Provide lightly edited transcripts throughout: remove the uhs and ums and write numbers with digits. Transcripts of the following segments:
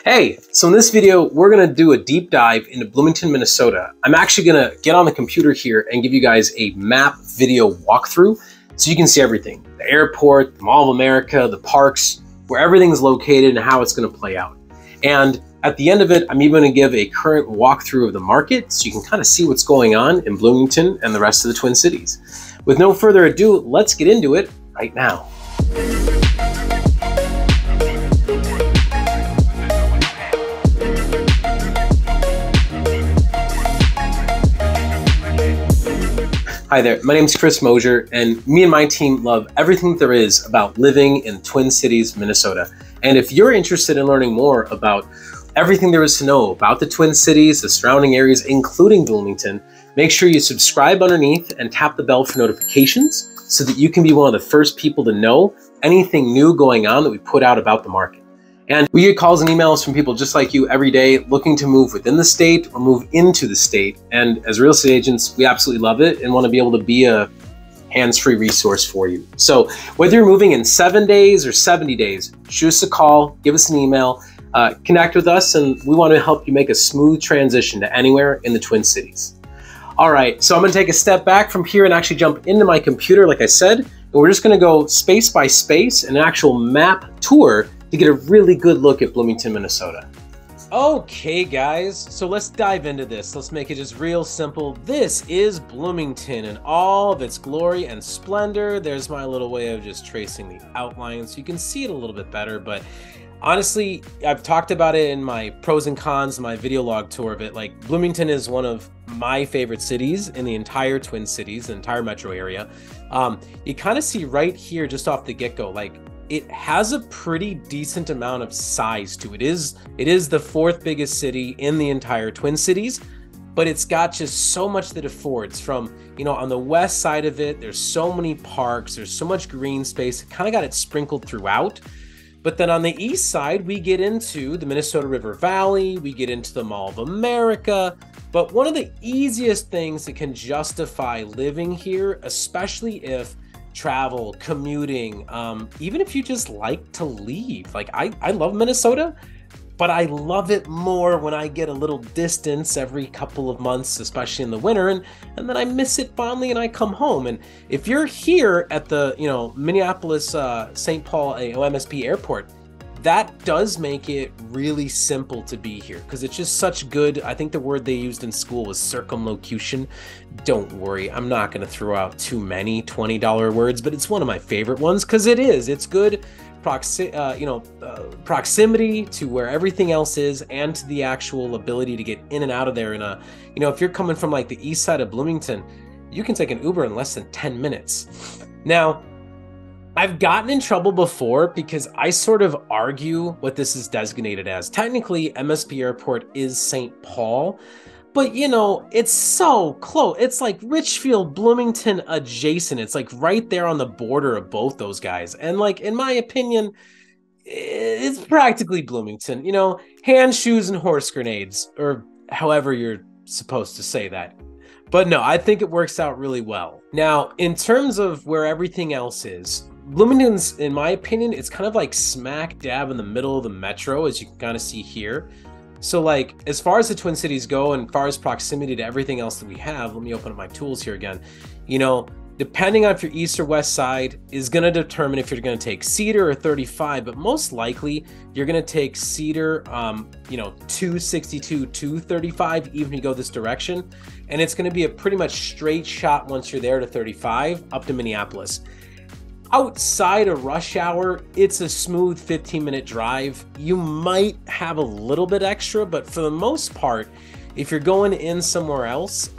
Hey, so in this video, we're gonna do a deep dive into Bloomington, Minnesota. I'm actually gonna get on the computer here and give you guys a map video walkthrough so you can see everything. The airport, the Mall of America, the parks, where everything's located and how it's gonna play out. And at the end of it, I'm even gonna give a current walkthrough of the market so you can kind of see what's going on in Bloomington and the rest of the Twin Cities. With no further ado, let's get into it right now. Hi there, my name is Chris Mosier, and me and my team love everything that there is about living in Twin Cities, Minnesota. And if you're interested in learning more about everything there is to know about the Twin Cities, the surrounding areas, including Bloomington, make sure you subscribe underneath and tap the bell for notifications so that you can be one of the first people to know anything new going on that we put out about the market. And we get calls and emails from people just like you every day looking to move within the state or move into the state. And as real estate agents, we absolutely love it and want to be able to be a hands-free resource for you. So whether you're moving in 7 days or 70 days, shoot us a call, give us an email, connect with us, and we want to help you make a smooth transition to anywhere in the Twin Cities. All right, so I'm going to take a step back from here and actually jump into my computer, like I said, and we're just going to go space by space, an actual map tour to get a really good look at Bloomington, Minnesota. Okay guys, so let's dive into this. Let's make it just real simple. This is Bloomington in all of its glory and splendor. There's my little way of just tracing the outline so you can see it a little bit better, but honestly, I've talked about it in my pros and cons, my video log tour of it. Like, Bloomington is one of my favorite cities in the entire Twin Cities, the entire metro area. You kind of see right here just off the get-go, like, it has a pretty decent amount of size to it. It is the fourth biggest city in the entire Twin Cities, but it's got just so much that affords from, you know, on the west side of it, there's so many parks, there's so much green space, it kind of got it sprinkled throughout. But then on the east side, we get into the Minnesota River Valley, we get into the Mall of America. But one of the easiest things that can justify living here, especially if travel, commuting, even if you just like to leave. Like, I love Minnesota, but I love it more when I get a little distance every couple of months, especially in the winter, and then I miss it fondly and I come home. And if you're here at the, you know, Minneapolis, St. Paul OMSP airport, that does make it really simple to be here because it's just such good. I think the word they used in school was circumlocution. Don't worry, I'm not going to throw out too many $20 words, but it's one of my favorite ones because it's good proximity to where everything else is and to the actual ability to get in and out of there. In a, you know, if you're coming from like the east side of Bloomington, you can take an Uber in less than 10 minutes. Now, I've gotten in trouble before because I sort of argue what this is designated as. Technically, MSP Airport is St. Paul, but you know, it's so close. It's like Richfield, Bloomington adjacent. It's like right there on the border of both those guys. And like, in my opinion, it's practically Bloomington, you know, hand, shoes, and horse grenades, or however you're supposed to say that. But no, I think it works out really well. Now, in terms of where everything else is, Bloomington's, in my opinion, it's kind of like smack dab in the middle of the metro, as you can kind of see here. So like, as far as the Twin Cities go and as far as proximity to everything else that we have, let me open up my tools here again. You know, depending on if you're east or west side is going to determine if you're going to take Cedar or 35, but most likely you're going to take Cedar, you know, 262, 235, even if you go this direction. And it's going to be a pretty much straight shot once you're there to 35 up to Minneapolis. Outside of rush hour, it's a smooth 15-minute drive. You might have a little bit extra, but for the most part, if you're going in somewhere else,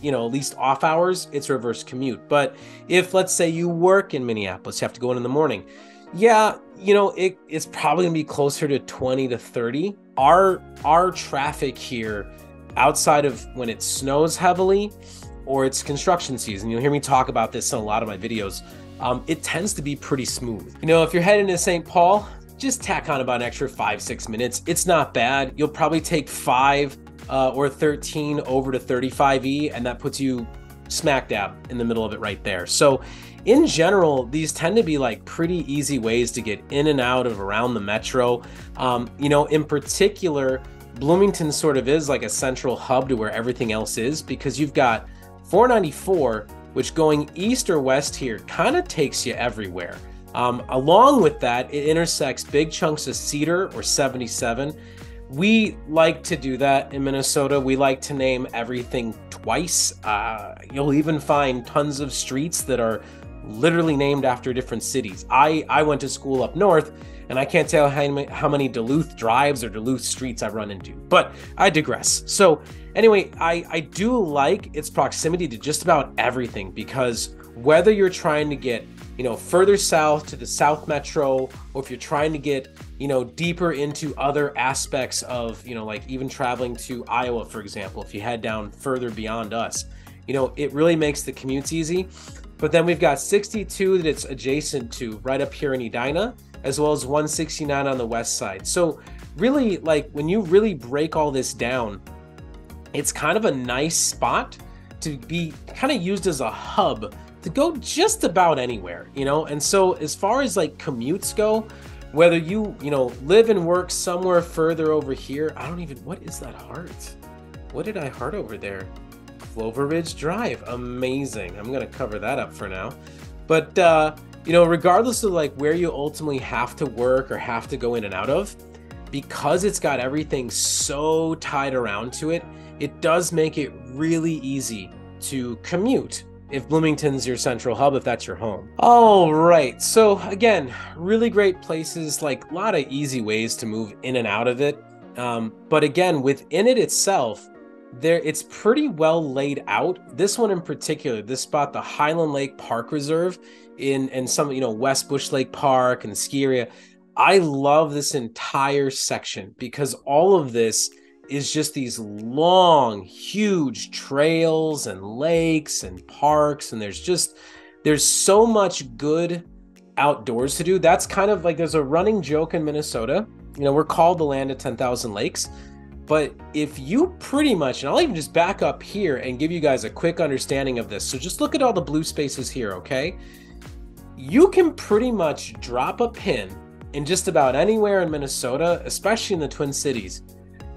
you know, at least off hours, it's reverse commute. But if, let's say, you work in Minneapolis, you have to go in the morning. Yeah, you know, it's probably gonna be closer to 20 to 30. Our traffic here, outside of when it snows heavily or it's construction season, you'll hear me talk about this in a lot of my videos, it tends to be pretty smooth. You know, if you're heading to St. Paul, just tack on about an extra 5-6 minutes. It's not bad. You'll probably take 5 or 13 over to 35E, and that puts you smack dab in the middle of it right there. So in general, these tend to be like pretty easy ways to get in and out of around the metro. You know, in particular, Bloomington sort of is like a central hub to where everything else is, because you've got 494, which going east or west here kind of takes you everywhere. Along with that, it intersects big chunks of Cedar or 77. We like to do that in Minnesota. We like to name everything twice. You'll even find tons of streets that are literally named after different cities. I went to school up north, and I can't tell how many Duluth drives or Duluth streets I've run into, but I digress. So anyway, I do like its proximity to just about everything, because whether you're trying to get, you know, further south to the South Metro, or if you're trying to get, you know, deeper into other aspects of, you know, like even traveling to Iowa, for example, if you head down further beyond us, you know, it really makes the commutes easy. But then we've got 62 that it's adjacent to right up here in Edina, as well as 169 on the west side. So really, like, when you really break all this down, it's kind of a nice spot to be kind of used as a hub to go just about anywhere, you know? And so as far as like commutes go, whether you know, live and work somewhere further over here, I don't even, what is that heart? What did I heart over there? Clover Ridge Drive, amazing. I'm gonna cover that up for now. But you know, regardless of like where you ultimately have to work or have to go in and out of, because it's got everything so tied around to it, it does make it really easy to commute if Bloomington's your central hub, if that's your home. All right, so again, really great places, like a lot of easy ways to move in and out of it. But again, within it itself, it's pretty well laid out. This one in particular, this spot, the Highland Lake Park Reserve in some, you know, West Bush Lake Park and the ski area. I love this entire section because all of this is just these long, huge trails and lakes and parks, and there's so much good outdoors to do. That's kind of like, there's a running joke in Minnesota, you know, we're called the land of 10,000 lakes. But if you pretty much, and I'll even just back up here and give you guys a quick understanding of this. So just look at all the blue spaces here, okay? You can pretty much drop a pin in just about anywhere in Minnesota, especially in the Twin Cities.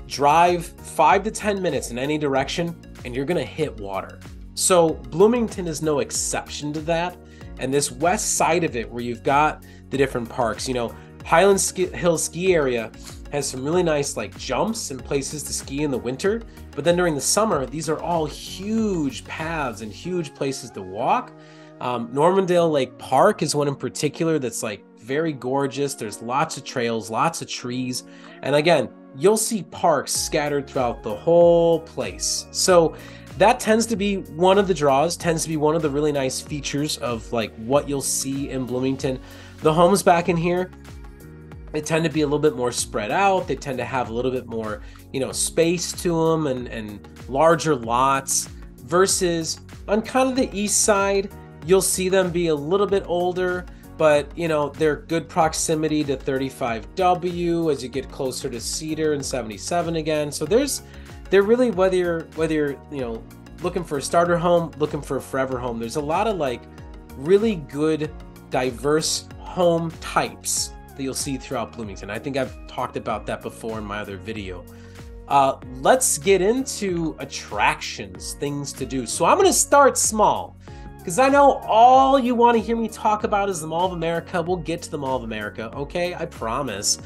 Drive 5 to 10 minutes in any direction, and you're gonna hit water. So Bloomington is no exception to that. And this west side of it, where you've got the different parks, you know, Highland Hill Ski Area has some really nice like jumps and places to ski in the winter, but then during the summer, these are all huge paths and huge places to walk. Normandale Lake Park is one in particular that's like very gorgeous. There's lots of trails, lots of trees, and again, you'll see parks scattered throughout the whole place. So that tends to be one of the draws, tends to be one of the really nice features of like what you'll see in Bloomington. The homes back in here, they tend to be a little bit more spread out. They tend to have a little bit more, you know, space to them and larger lots, versus on kind of the east side, you'll see them be a little bit older, but you know, they're good proximity to 35W as you get closer to Cedar and 77 again. So they're really, whether you're, you know, looking for a starter home, looking for a forever home, there's a lot of like really good diverse home types that you'll see throughout Bloomington. I think I've talked about that before in my other video. Let's get into attractions, things to do. So I'm gonna start small, because I know all you want to hear me talk about is the Mall of America. We'll get to the Mall of America, okay? I promise.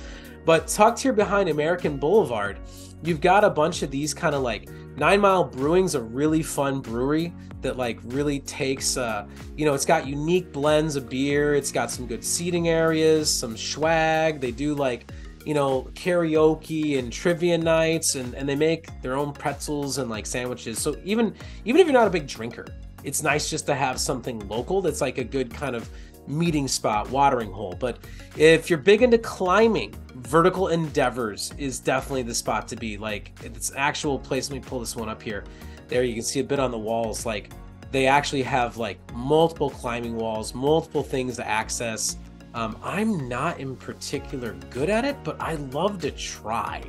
But tucked here behind American Boulevard, you've got a bunch of these kind of like 9 Mile Brewing's a really fun brewery that like really takes, you know, it's got unique blends of beer. It's got some good seating areas, some swag. They do like, you know, karaoke and trivia nights, and they make their own pretzels and like sandwiches. So even if you're not a big drinker, it's nice just to have something local that's like a good kind of meeting spot, watering hole. But if you're big into climbing, Vertical Endeavors is definitely the spot to be. Like, it's an actual place. Let me pull this one up here. There you can see a bit on the walls. Like, they actually have like multiple climbing walls, multiple things to access. I'm not in particular good at it, but I love to try.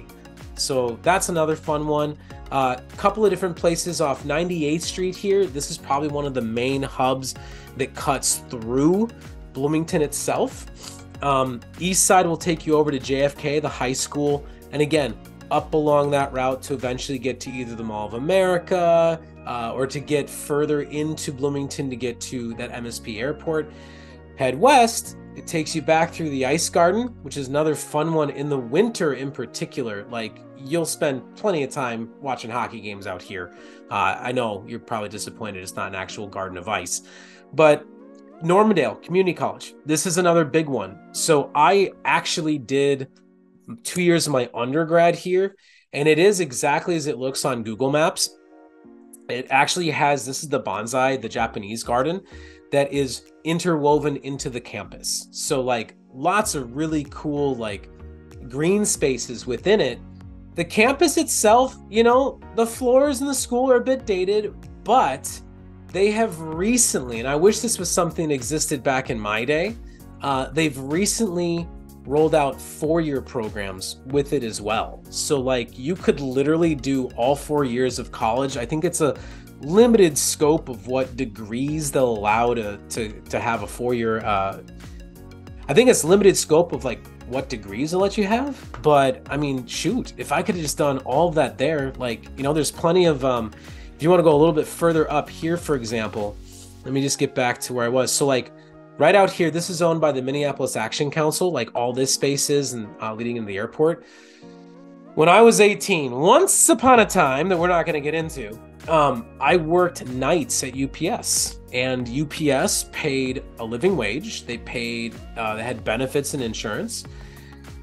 So that's another fun one. Couple of different places off 98th Street here. This is probably one of the main hubs that cuts through Bloomington itself. East side will take you over to JFK, the high school, and again, up along that route to eventually get to either the Mall of America or to get further into Bloomington to get to that MSP airport. Head west, it takes you back through the Ice Garden, which is another fun one in the winter in particular. Like, you'll spend plenty of time watching hockey games out here. I know you're probably disappointed it's not an actual garden of ice, but Normandale Community College, this is another big one. So I actually did 2 years of my undergrad here, and it is exactly as it looks on Google Maps. It actually has, this is the bonsai, the Japanese garden, that is interwoven into the campus. So like lots of really cool like green spaces within it. The campus itself, you know, the floors in the school are a bit dated, but they have recently, and I wish this was something that existed back in my day, they've recently rolled out four-year programs with it as well. So like you could literally do all 4 years of college. I think it's a limited scope of what degrees they'll allow to have a 4-year. I think it's limited scope of like what degrees they'll let you have. But I mean, shoot, if I could have just done all of that there, like, you know, there's plenty of, if you want to go a little bit further up here, for example, let me just get back to where I was. So like right out here, this is owned by the Minneapolis Action Council, like all this space is, and leading into the airport. When I was 18, once upon a time that we're not going to get into, I worked nights at UPS, and UPS paid a living wage. They paid, they had benefits and insurance,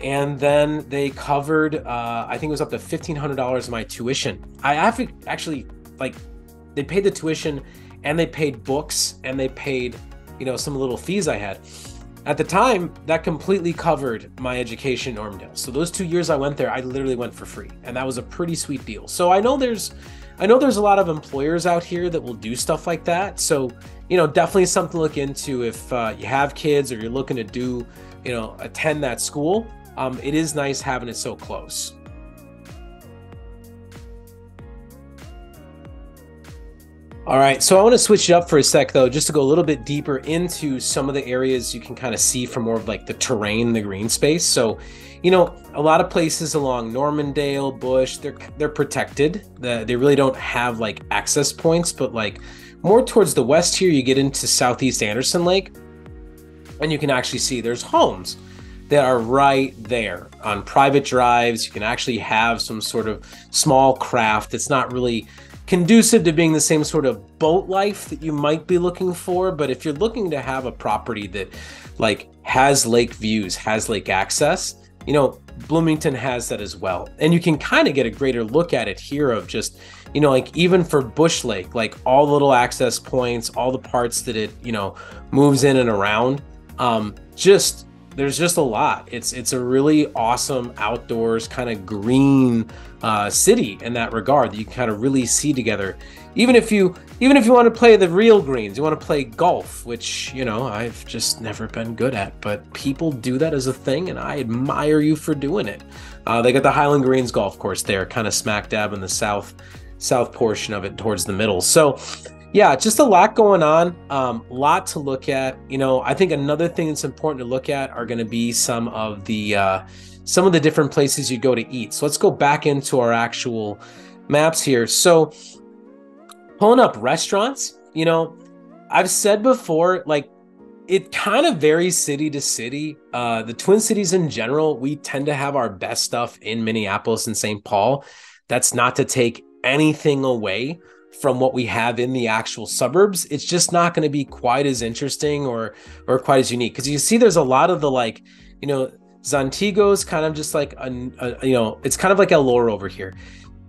and then they covered, I think it was up to $1,500 of my tuition. I actually, like, they paid the tuition, and they paid books, and they paid, you know, some little fees I had. At the time, that completely covered my education in Normandale. So those 2 years I went there, I literally went for free, and that was a pretty sweet deal. So I know there's a lot of employers out here that will do stuff like that. So, you know, definitely something to look into if you have kids or you're looking to do, you know, attend that school. It is nice having it so close. All right, so I want to switch it up for a sec, though, just to go a little bit deeper into some of the areas you can kind of see from more of like the terrain, the green space. So, you know, a lot of places along Normandale, Bush, they're protected. They really don't have like access points, but like more towards the west here, you get into Southeast Anderson Lake, and you can actually see there's homes that are right there on private drives. You can actually have some sort of small craft that's not really conducive to being the same sort of boat life that you might be looking for. But if you're looking to have a property that like has lake views, has lake access, you know, Bloomington has that as well. And you can kind of get a greater look at it here of just, you know, like even for Bush Lake, like all the little access points, all the parts that it, you know, moves in and around. There's just a lot. It's a really awesome outdoors kind of green city in that regard that you can kind of really see together. Even if you want to play the real greens, you want to play golf, which, you know, I've just never been good at, but people do that as a thing, and I admire you for doing it. They got the Highland Greens golf course there, kind of smack dab in the south portion of it towards the middle. So yeah, just a lot going on, lot to look at. You know, I think another thing that's important to look at are going to be some of the different places you go to eat. So let's go back into our actual maps here. So pulling up restaurants, you know, I've said before, like it kind of varies city to city. The Twin Cities in general, we tend to have our best stuff in Minneapolis and St. Paul. That's not to take anything away from what we have in the actual suburbs. It's just not going to be quite as interesting or quite as unique, because you see there's a lot of the, like, you know, Zantigo's kind of just like a you know, it's kind of like El Loro over here.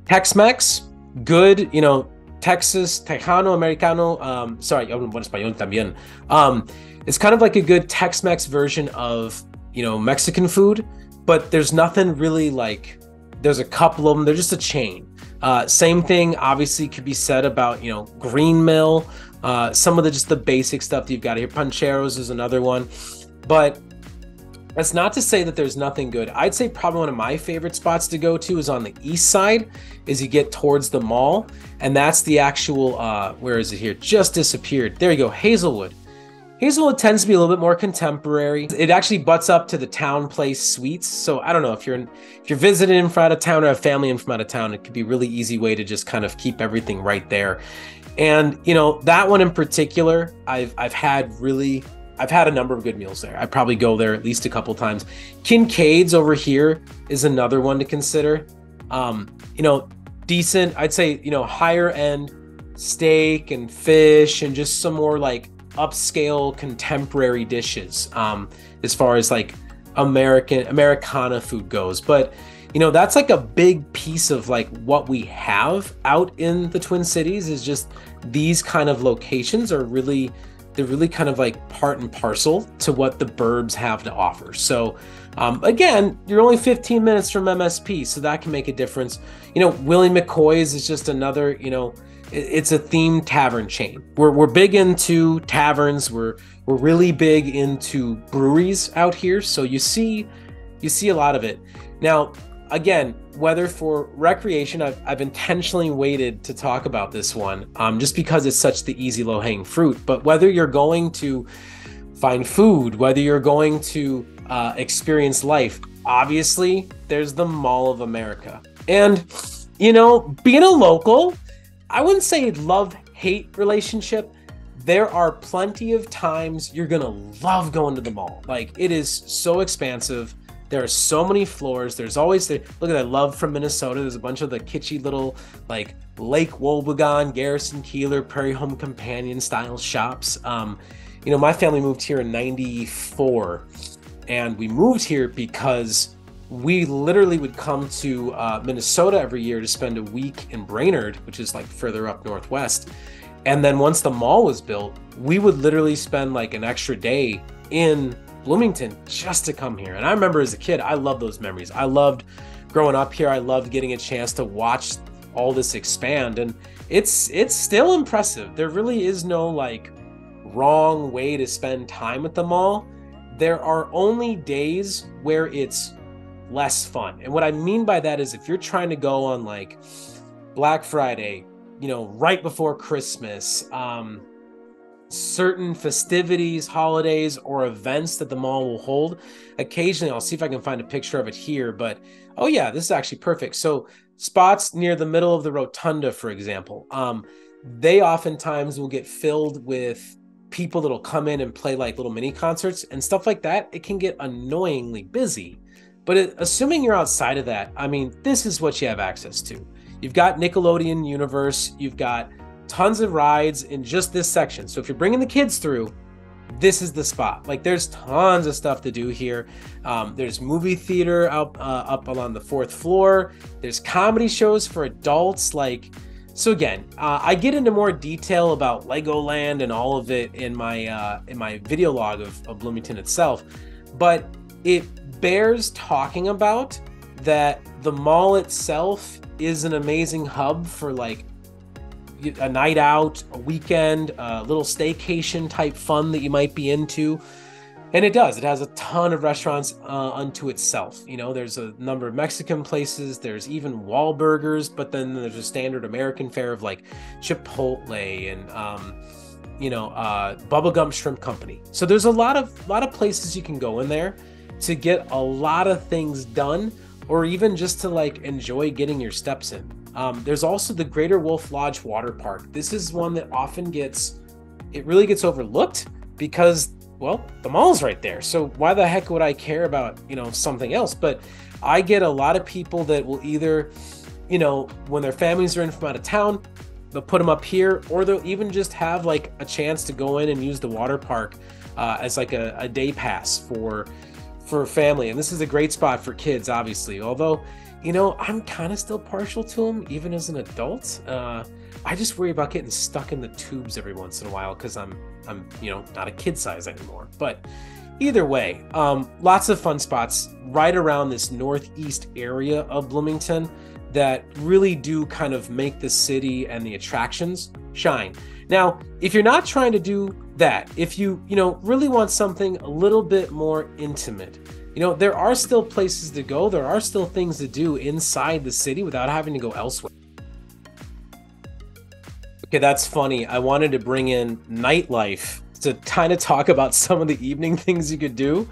Tex-Mex, good, you know, Texas, Tejano, Americano, sorry, hablo buen español también. It's kind of like a good Tex-Mex version of, you know, Mexican food, but there's nothing really like, there's a couple of them, they're just a chain. Same thing obviously could be said about, you know, Green Mill, some of the just the basic stuff that you've got here. Pancheros is another one, but That's not to say that there's nothing good. I'd say probably one of my favorite spots to go to is on the east side, as you get towards the mall. And that's the actual, where is it here? Just disappeared. There you go, Hazelwood. Hazelwood tends to be a little bit more contemporary. It actually butts up to the Town Place Suites. So I don't know if you're visiting from out of town or have family in from out of town, it could be a really easy way to just kind of keep everything right there. And you know, that one in particular, I've had a number of good meals there. I probably go there at least a couple times. Kincaid's over here is another one to consider. You know, decent, I'd say, you know, higher end steak and fish and just some more like upscale contemporary dishes as far as like Americana food goes. But you know, that's like a big piece of like what we have out in the Twin Cities is just these kind of locations are really, they're really kind of like part and parcel to what the burbs have to offer. So again, you're only 15 minutes from MSP, so that can make a difference. You know, Willie McCoy's is just another, you know, it's a themed tavern chain. We're big into taverns. We're really big into breweries out here. So you see a lot of it. Now, again, whether for recreation, I've intentionally waited to talk about this one just because it's such the easy low-hanging fruit. But whether you're going to find food, whether you're going to experience life, obviously there's the Mall of America. And, you know, being a local, I wouldn't say love-hate relationship. There are plenty of times you're gonna love going to the mall. Like, it is so expansive. There are so many floors. There's always look at that love from Minnesota. There's a bunch of the kitschy little like Lake Wobegon, Garrison Keillor, Prairie Home Companion style shops. You know, my family moved here in '94, and we moved here because we literally would come to Minnesota every year to spend a week in Brainerd, which is like further up northwest. And then once the mall was built, we would literally spend like an extra day in Bloomington just to come here. And I remember as a kid, I loved those memories. I loved growing up here. I loved getting a chance to watch all this expand, and it's still impressive. There really is no like wrong way to spend time at the mall. There are only days where it's less fun. And what I mean by that is if you're trying to go on like Black Friday, you know, right before Christmas, certain festivities, holidays, or events that the mall will hold. Occasionally, I'll see if I can find a picture of it here, but oh yeah, this is actually perfect. So spots near the middle of the rotunda, for example, they oftentimes will get filled with people that'll come in and play like little mini concerts and stuff like that. It can get annoyingly busy, but assuming you're outside of that, I mean, this is what you have access to. You've got Nickelodeon Universe, you've got tons of rides in just this section. So if you're bringing the kids through, this is the spot. Like, there's tons of stuff to do here. There's movie theater up along the 4th floor. There's comedy shows for adults. Like, so again, I get into more detail about Legoland and all of it in my video log of Bloomington itself, but it bears talking about that the mall itself is an amazing hub for like a night out, a weekend, a little staycation type fun that you might be into. And it does. It has a ton of restaurants unto itself. You know, there's a number of Mexican places. There's even Wahlburgers, but then there's a standard American fare of like Chipotle and, you know, Bubblegum Shrimp Company. So there's a lot of places you can go in there to get a lot of things done, or even just to like enjoy getting your steps in. There's also the Greater Wolf Lodge Water Park. This is one that often really gets overlooked because, well, the mall's right there. So why the heck would I care about, you know, something else? But I get a lot of people that will either, you know, when their families are in from out of town, they'll put them up here, or they'll even just have like a chance to go in and use the water park as like a day pass for family. And this is a great spot for kids, obviously, although, you know, I'm kind of still partial to them even as an adult. I just worry about getting stuck in the tubes every once in a while because I'm you know, not a kid size anymore. But either way, lots of fun spots right around this northeast area of Bloomington that really do kind of make the city and the attractions shine. Now, if you're not trying to do that, if you know, really want something a little bit more intimate, you know, there are still places to go. There are still things to do inside the city without having to go elsewhere. Okay, that's funny. I wanted to bring in nightlife to kind of talk about some of the evening things you could do,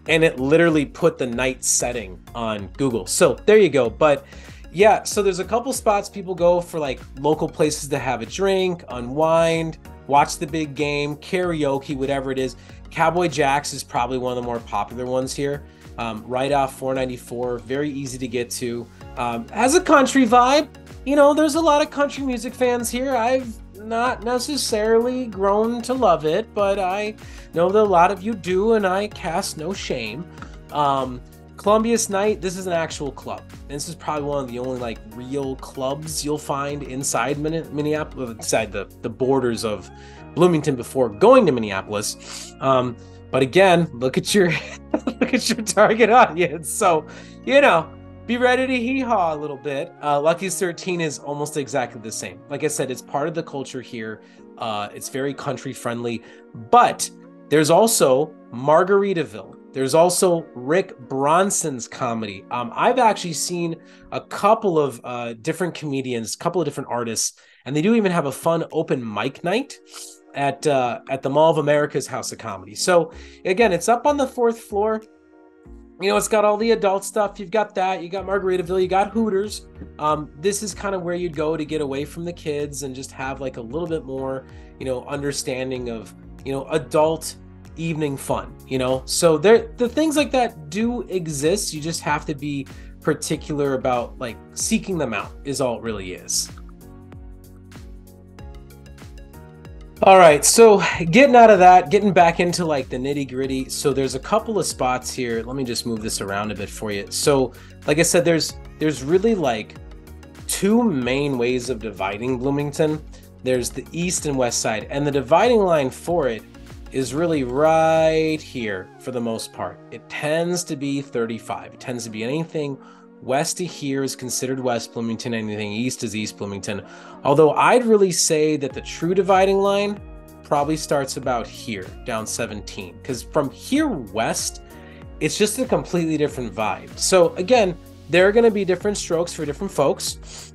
and it literally put the night setting on Google. So there you go. But yeah, so there's a couple spots people go for, like local places to have a drink, unwind, watch the big game, karaoke, whatever it is. Cowboy Jack's is probably one of the more popular ones here. Right off 494, very easy to get to. Has a country vibe. You know, there's a lot of country music fans here. I've not necessarily grown to love it, but I know that a lot of you do, and I cast no shame. Columbia's Night, this is an actual club. And this is probably one of the only like real clubs you'll find inside Minneapolis, inside the borders of Bloomington before going to Minneapolis. But again, look at your look at your target audience. So, you know, be ready to hee-haw a little bit. Lucky's 13 is almost exactly the same. Like I said, it's part of the culture here. It's very country friendly, but there's also Margaritaville. There's also Rick Bronson's comedy. I've actually seen a couple of different comedians, a couple of different artists, and they do even have a fun open mic night at the Mall of America's House of Comedy. So again, it's up on the 4th floor. You know, it's got all the adult stuff. You've got that. You got Margaritaville. You got Hooters. This is kind of where you'd go to get away from the kids and just have like a little bit more, you know, understanding of, you know, adult evening fun, you know. So the things like that do exist. You just have to be particular about like seeking them out is all it really is. All right, so getting out of that, getting back into like the nitty gritty. So there's a couple of spots here. Let me just move this around a bit for you. So like I said, there's really like two main ways of dividing Bloomington. There's the east and west side, and the dividing line for it is really right here for the most part. It tends to be 35. It tends to be anything west of here is considered West Bloomington, anything east is East Bloomington. Although I'd really say that the true dividing line probably starts about here, down 17. Because from here west, it's just a completely different vibe. So again, there are going to be different strokes for different folks.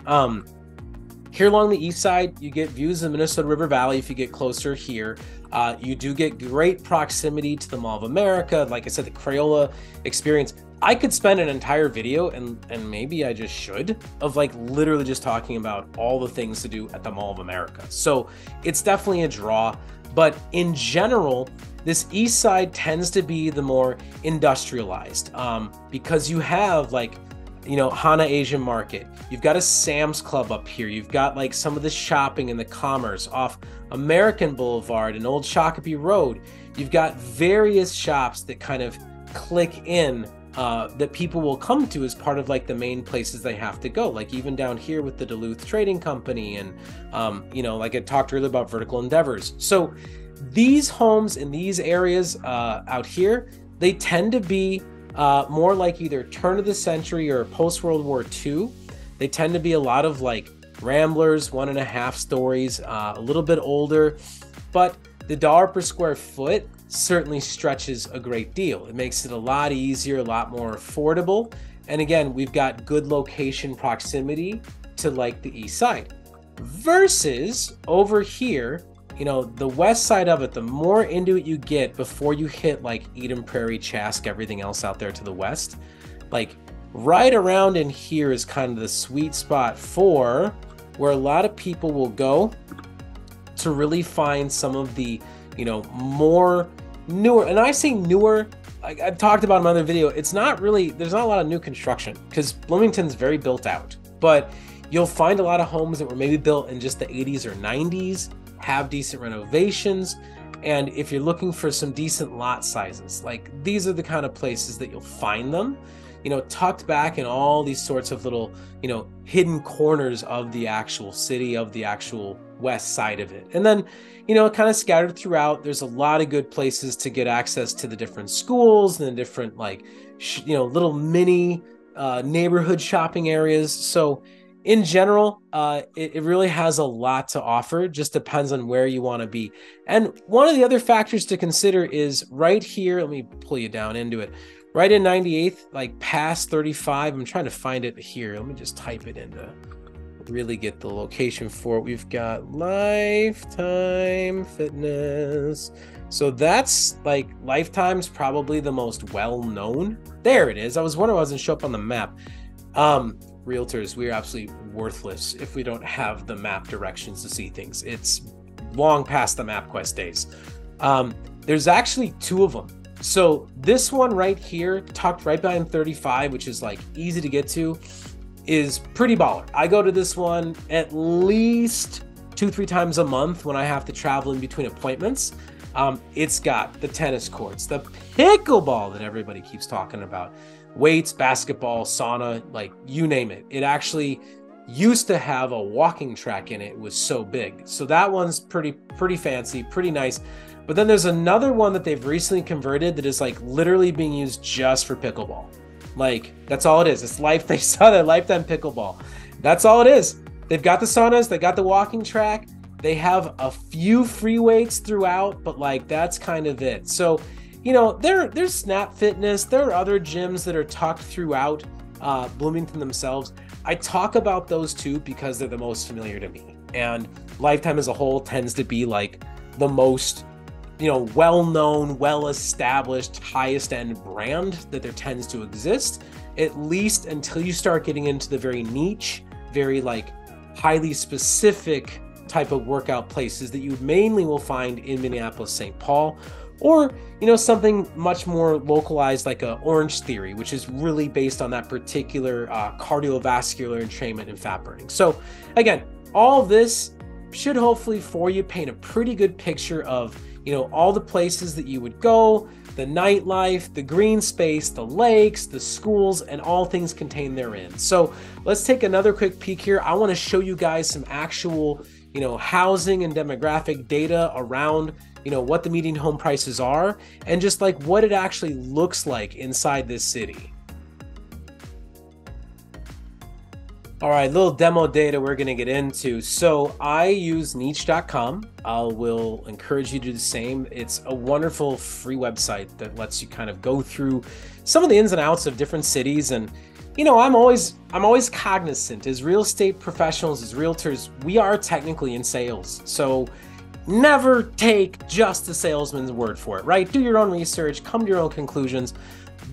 Here along the east side, you get views of the Minnesota River Valley if you get closer here. You do get great proximity to the Mall of America. Like I said, the Crayola experience. I could spend an entire video, and maybe I just should, of like literally just talking about all the things to do at the Mall of America. So it's definitely a draw, but in general, this east side tends to be the more industrialized because you have like, you know, Hana Asian Market. You've got a Sam's Club up here. You've got like some of the shopping and the commerce off American Boulevard and Old Shakopee Road. You've got various shops that kind of click in that people will come to as part of like the main places they have to go, like even down here with the Duluth Trading Company and you know, like I talked earlier about Vertical Endeavors. So these homes in these areas out here, they tend to be more like either turn of the century or post World War II. They tend to be a lot of like ramblers, 1.5 stories, a little bit older, but the dollar per square foot certainly stretches a great deal. It makes it a lot easier, a lot more affordable. And again, we've got good location proximity to like the east side versus over here, you know, the west side of it, the more into it you get before you hit like Eden Prairie, Chask, everything else out there to the west, like right around in here is kind of the sweet spot for where a lot of people will go to really find some of the, you know, more newer, and I say newer, like I've talked about in another video, it's not really, there's not a lot of new construction because Bloomington's very built out, but you'll find a lot of homes that were maybe built in just the 80s or 90s, have decent renovations. And if you're looking for some decent lot sizes, like these are the kind of places that you'll find them, you know, tucked back in all these sorts of little, you know, hidden corners of the actual city, of the actual west side of it. And then, you know, kind of scattered throughout, there's a lot of good places to get access to the different schools and the different like, you know, little mini neighborhood shopping areas. So in general, it really has a lot to offer. Just depends on where you want to be. And one of the other factors to consider is right here, let me pull you down into it. right in 98th, like past 35. I'm trying to find it here. Let me just type it in to really get the location for it. We've got Lifetime Fitness. So that's like Lifetime's probably the most well-known. There it is. I was wondering why it doesn't show up on the map. Realtors, we're absolutely worthless if we don't have the map directions to see things. It's long past the MapQuest days. There's actually two of them. So this one right here, tucked right behind 35, which is like easy to get to, is pretty baller. I go to this one at least 2-3 times a month when I have to travel in between appointments. It's got the tennis courts, the pickleball that everybody keeps talking about, weights, basketball, sauna, like you name it. It actually used to have a walking track in it. It was so big. So that one's pretty fancy, pretty nice. But then there's another one that they've recently converted that is like literally being used just for pickleball. Like that's all it is. It's they saw their Lifetime Pickleball. That's all it is. They've got the saunas, they got the walking track. They have a few free weights throughout, but like that's kind of it. So, you know, there's Snap Fitness. There are other gyms that are tucked throughout Bloomington themselves. I talk about those two because they're the most familiar to me. And Lifetime as a whole tends to be like the most, you know, well-known, well-established, highest-end brand that there tends to exist, at least until you start getting into the very niche, very like highly specific type of workout places that you mainly will find in Minneapolis, St. Paul, or, you know, something much more localized like a Orange Theory, which is really based on that particular cardiovascular entrainment and fat burning. So again, all this should hopefully for you paint a pretty good picture of, you know, all the places that you would go, the nightlife, the green space, the lakes, the schools, and all things contained therein. So let's take another quick peek here. I want to show you guys some actual, you know, housing and demographic data around, you know, what the median home prices are and just like what it actually looks like inside this city. All right, little demo data we're gonna get into. So I use niche.com. I will encourage you to do the same. It's a wonderful free website that lets you kind of go through some of the ins and outs of different cities. And, you know, I'm always cognizant as real estate professionals, as realtors, we are technically in sales. So never take just the salesman's word for it, right? Do your own research, come to your own conclusions.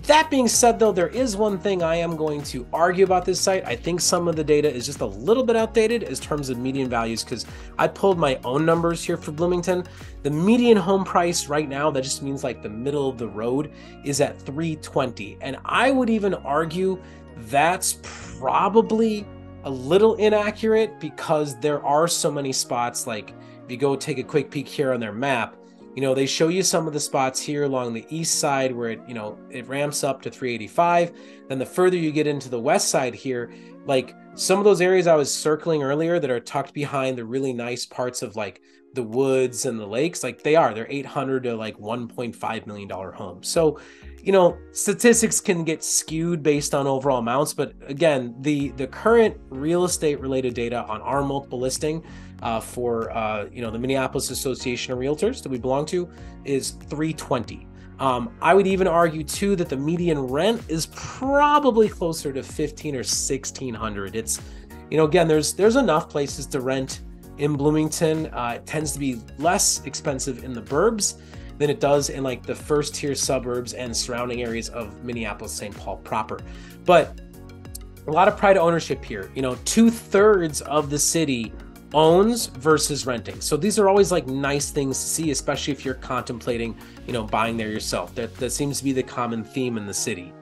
That being said, though, there is one thing I am going to argue about this site. I think some of the data is just a little bit outdated in terms of median values because I pulled my own numbers here for Bloomington. The median home price right now, that just means like the middle of the road, is at $320. And I would even argue that's probably a little inaccurate because there are so many spots. Like if you go take a quick peek here on their map, you know, they show you some of the spots here along the east side where it, you know, it ramps up to 385. Then the further you get into the west side here, like some of those areas I was circling earlier that are tucked behind the really nice parts of like the woods and the lakes, like they're 800 to like $1.5 million homes. So, you know, statistics can get skewed based on overall amounts. But again, the current real estate related data on our multiple listing for you know, the Minneapolis Association of Realtors that we belong to is $320. I would even argue too that the median rent is probably closer to $1,500 or $1,600. It's, you know, again, there's enough places to rent in Bloomington. It tends to be less expensive in the burbs than it does in like the first tier suburbs and surrounding areas of Minneapolis, St. Paul proper. But a lot of pride ownership here. You know, 2/3 of the city owns versus renting. So these are always like nice things to see, especially if you're contemplating, you know, buying there yourself. That seems to be the common theme in the city.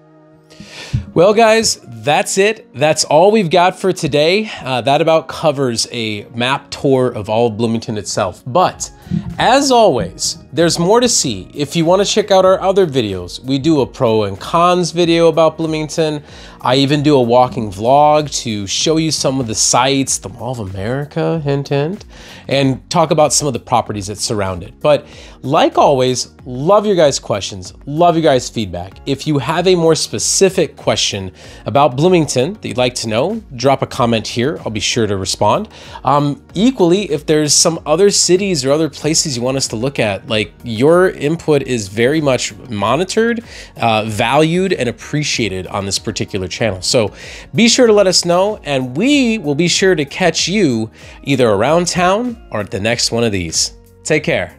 Well, guys, that's it. That's all we've got for today. That about covers a map tour of all of Bloomington itself. But as always, there's more to see. If you want to check out our other videos, we do a pro and cons video about Bloomington. I even do a walking vlog to show you some of the sites, the Mall of America, hint, hint, and talk about some of the properties that surround it. But like always, love your guys' questions, love your guys' feedback. If you have a more specific question about Bloomington that you'd like to know, drop a comment here. I'll be sure to respond. Equally, if there's some other cities or other places you want us to look at, like Like, your input is very much monitored, valued, and appreciated on this particular channel. So be sure to let us know, and we will be sure to catch you either around town or at the next one of these. Take care.